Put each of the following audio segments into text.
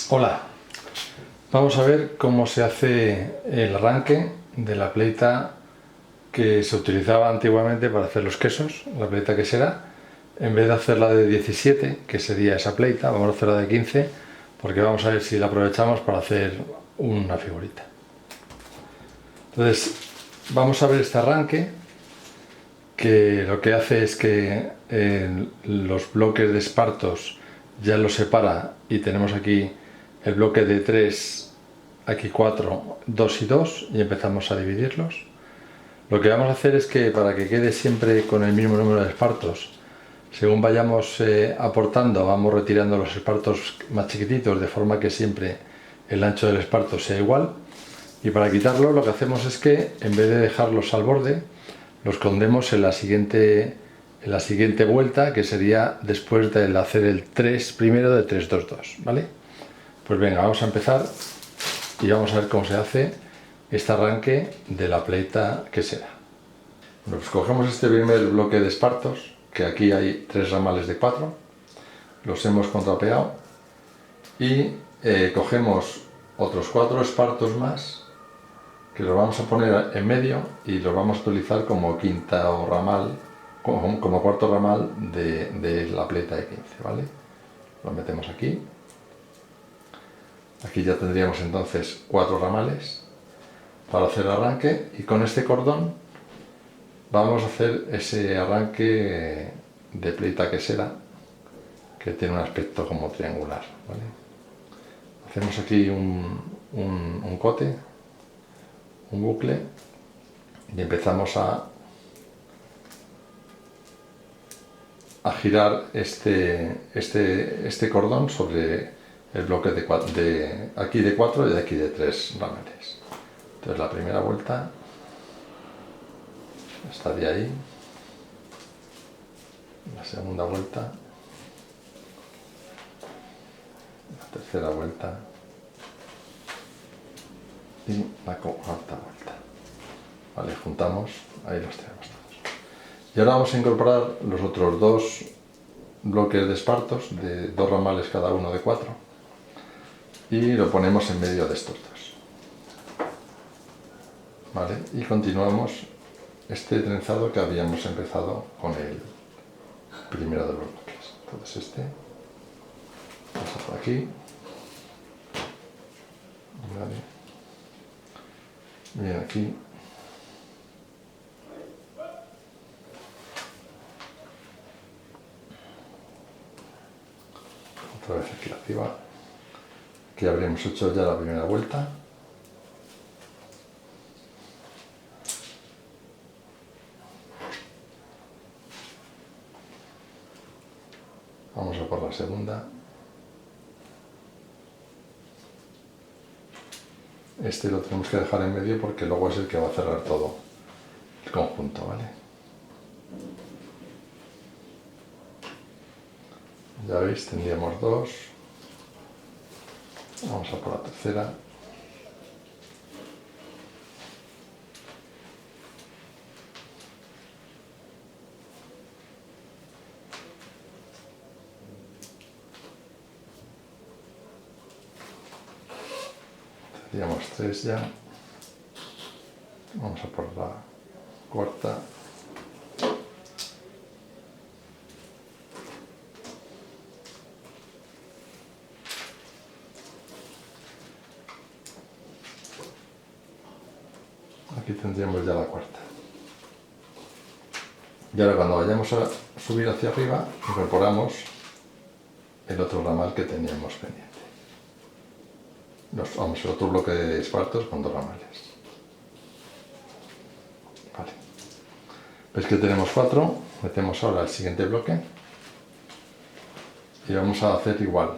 Hola, vamos a ver cómo se hace el arranque de la pleita que se utilizaba antiguamente para hacer los quesos, la pleita quesera. En vez de hacerla de 17, que sería esa pleita, vamos a hacerla de 15, porque vamos a ver si la aprovechamos para hacer una figurita. Entonces, vamos a ver este arranque, que lo que hace es que los bloques de espartos ya los separa y tenemos aquí el bloque de 3, aquí 4, 2 y 2 y empezamos a dividirlos. Lo que vamos a hacer es que para que quede siempre con el mismo número de espartos, según vayamos aportando, vamos retirando los espartos más chiquititos de forma que siempre el ancho del esparto sea igual. Y para quitarlo lo que hacemos es que en vez de dejarlos al borde, los escondemos en la siguiente vuelta, que sería después de hacer el 3 primero de 3, 2, 2, ¿vale? Pues venga, vamos a empezar y vamos a ver cómo se hace este arranque de la pleita quesera. Bueno, pues cogemos este primer bloque de espartos, que aquí hay 3 ramales de 4, los hemos contrapeado y cogemos otros 4 espartos más que los vamos a poner en medio y los vamos a utilizar como quinto ramal, como cuarto ramal de la pleita de 15, ¿vale? Lo metemos aquí. Aquí ya tendríamos entonces 4 ramales para hacer el arranque, y con este cordón vamos a hacer ese arranque de pleita quesera que tiene un aspecto como triangular, ¿vale? Hacemos aquí un cote, un bucle, y empezamos a girar este cordón sobre el bloque de aquí de 4 y de aquí de 3 ramales. Entonces la primera vuelta estaría ahí, la segunda vuelta, la tercera vuelta y la cuarta vuelta. Vale, juntamos, ahí los tenemos todos. Y ahora vamos a incorporar los otros 2 bloques de espartos, de 2 ramales cada uno de 4, y lo ponemos en medio de estos 2. ¿Vale? Y continuamos este trenzado que habíamos empezado con el primero de los bloques. Entonces este pasa por aquí. Vale. Bien, aquí. Otra vez aquí arriba. Aquí habríamos hecho ya la primera vuelta. Vamos a por la segunda. Este lo tenemos que dejar en medio porque luego es el que va a cerrar todo el conjunto, ¿vale? Ya veis, tendríamos 2. Vamos a por la tercera. Tendríamos 3 ya. Vamos a por la cuarta. Aquí tendríamos ya la cuarta. Y ahora cuando vayamos a subir hacia arriba, incorporamos el otro ramal que teníamos pendiente. El otro bloque de espartos con 2 ramales. Vale. Ves que tenemos 4, metemos ahora el siguiente bloque y vamos a hacer igual.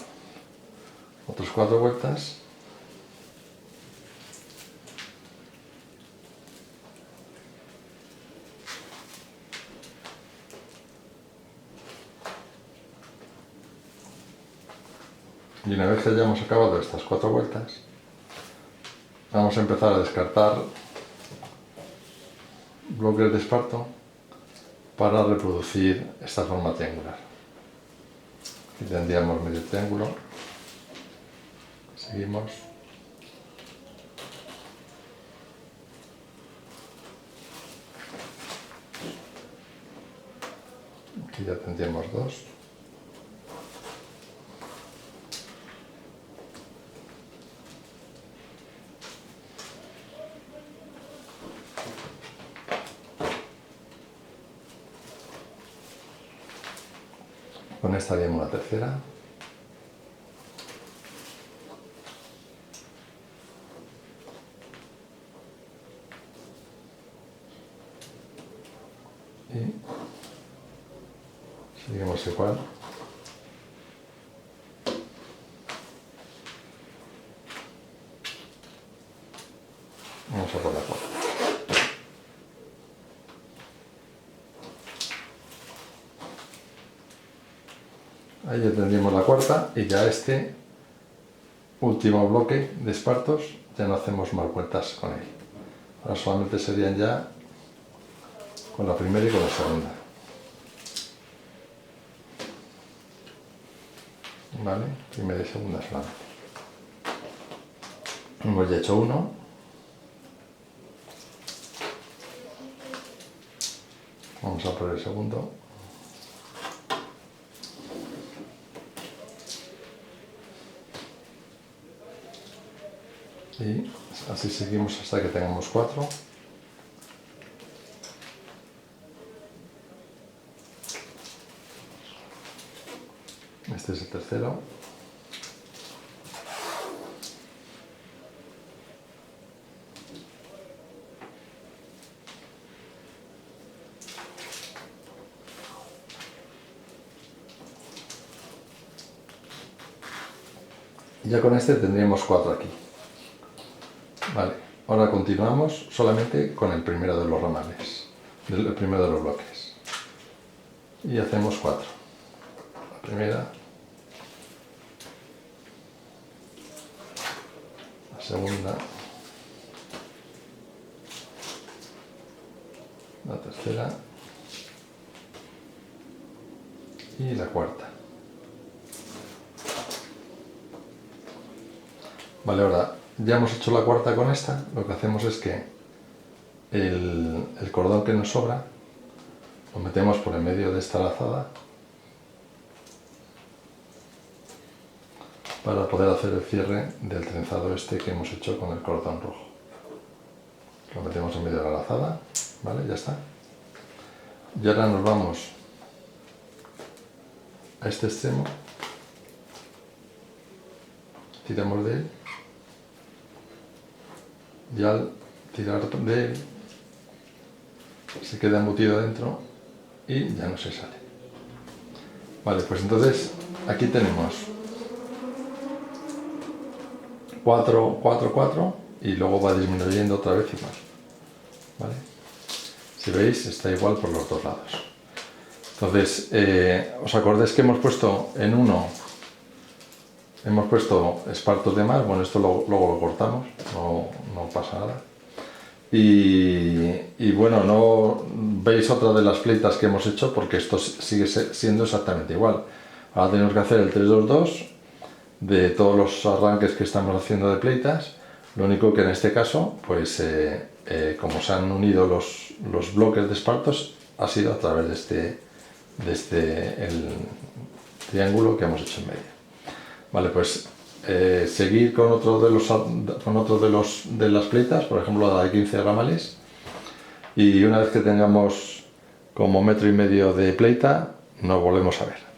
Otras 4 vueltas. Y una vez que hayamos acabado estas 4 vueltas, vamos a empezar a descartar bloques de esparto para reproducir esta forma triangular. Aquí tendríamos medio triángulo. Seguimos. Aquí ya tendríamos dos. Con esta haríamos la tercera. Y seguimos igual. Vamos a por la cuarta. Ahí ya tendríamos la cuarta y ya este último bloque de espartos ya no hacemos más vueltas con él. Ahora solamente serían ya con la primera y con la segunda. Vale, primera y segunda solamente. Hemos ya hecho uno. Vamos a por el segundo. Y así seguimos hasta que tengamos 4. Este es el tercero. Y ya con este tendríamos 4 aquí. Vale, ahora continuamos solamente con el primero de los ramales, el primero de los bloques. Y hacemos 4. La primera, la segunda, la tercera y la cuarta. Vale, ahora ya hemos hecho la cuarta con esta. Lo que hacemos es que el cordón que nos sobra lo metemos por el medio de esta lazada para poder hacer el cierre del trenzado este que hemos hecho con el cordón rojo. Lo metemos en medio de la lazada, ¿vale? Ya está. Y ahora nos vamos a este extremo, tiramos de él y al tirar de él se queda embutido dentro y ya no se sale. Vale, pues entonces aquí tenemos 4, 4, 4 y luego va disminuyendo otra vez igual. ¿Vale? Si veis está igual por los dos lados. Entonces, ¿os acordáis que hemos puesto en uno, hemos puesto espartos de más? Bueno, esto luego lo cortamos, no pasa nada. Y bueno, no veis otra de las pleitas que hemos hecho porque esto sigue siendo exactamente igual. Ahora tenemos que hacer el 3-2-2 de todos los arranques que estamos haciendo de pleitas. Lo único que en este caso, pues como se han unido los bloques de espartos, ha sido a través de el triángulo que hemos hecho en medio. Vale, pues seguir con otro de las pleitas, por ejemplo la de 15 ramales, y una vez que tengamos como 1,5 metros de pleita nos volvemos a ver.